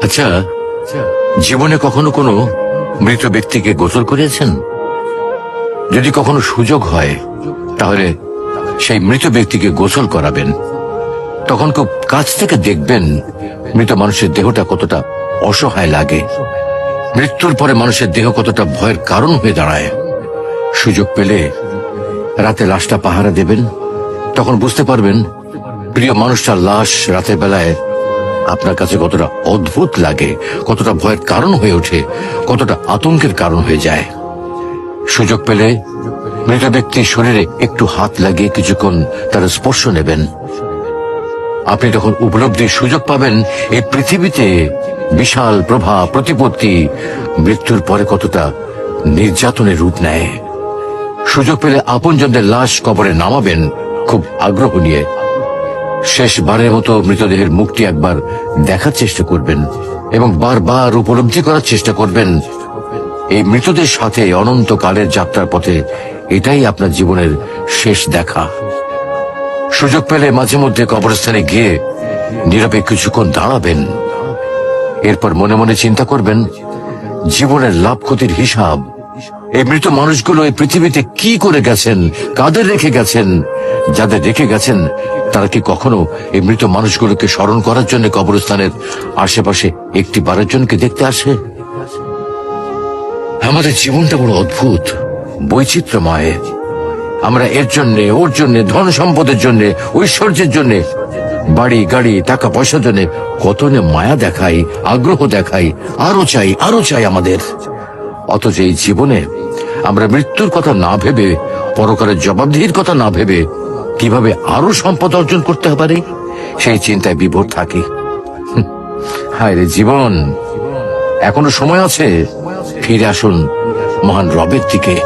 আচ্ছা, জীবনে কখনো কোনো মৃত ব্যক্তিকে গোসল করিয়েছেন? যদি কখনো সুযোগ হয় তাহলে সেই মৃত ব্যক্তিকে গোসল করাবেন। তখন খুব কাছ থেকে দেখবেন মৃত মানুষের দেহটা কতটা অসহায় লাগে, মৃত্যুর পরে মানুষের দেহ কতটা ভয়ের কারণ হয়ে দাঁড়ায়। সুযোগ পেলে রাতে লাশটা পাহারা দেবেন, তখন বুঝতে পারবেন প্রিয় মানুষটার লাশ রাতের বেলায় আপনার কাছে কতটা অদ্ভুত লাগে, কতটা ভয়ের কারণ হয়ে ওঠে, কতটা আতঙ্কের কারণ হয়ে যায়। সুযোগ পেলে মৃত ব্যক্তির শরীরে একটু হাত লাগিয়ে কিছুক্ষণ তার স্পর্শ নেবেন। আপনি তখন উপলব্ধির সুযোগ পাবেন এই পৃথিবীতে বিশাল প্রভাব প্রতিপত্তি মৃত্যুর পরে কতটা নির্যাতনের রূপ নেয়। সুযোগ পেলে আপনজনদের লাশ কবরে নামাবেন খুব আগ্রহ নিয়ে। শেষবারের মতো মৃতদেহের মুখটি একবার দেখার চেষ্টা করবেন এবং বারবার উপলব্ধি করার চেষ্টা করবেন এই মৃতদের সাথে অনন্তকালের যাত্রার পথে এটাই আপনার জীবনের শেষ দেখা। সুযোগ পেলে মাঝে মধ্যে কবরস্থানে গিয়ে নীরবে কিছুক্ষণ দাঁড়াবেন। এরপর মনে মনে চিন্তা করবেন জীবনের লাভ ক্ষতির হিসাব। এই মৃত মানুষগুলো এই পৃথিবীতে কি করে গেছেন, কাদের রেখে গেছেন। যাদের রেখে গেছেন তারা কি কখনো এই মৃত মানুষগুলোকে স্মরণ করার জন্য কবরস্থানের আশেপাশে একটি বারের জনকে দেখতে আসে? আমাদের জীবনটা বড় অদ্ভুত, বৈচিত্র্যময়। আমরা এর জন্য ওর জন্য, ধন সম্পদের জন্য, ঐশ্বর্যের জন্য, বাড়ি গাড়ি টাকা পয়সার জন্য কত মায়া দেখাই, আগ্রহ দেখাই, আরো চাই আরো চাই আমাদের। অথচ এই জীবনে আমরা মৃত্যুর কথা না ভেবে, পরকালের জবাবদিহির কথা না ভেবে কিভাবে আরো সম্পদ অর্জন করতে পারি সেই চিন্তায় বিভোর থাকি। হায় রে জীবন, এখনো সময় আছে, ফিরে আসুন মহান রবের দিকে।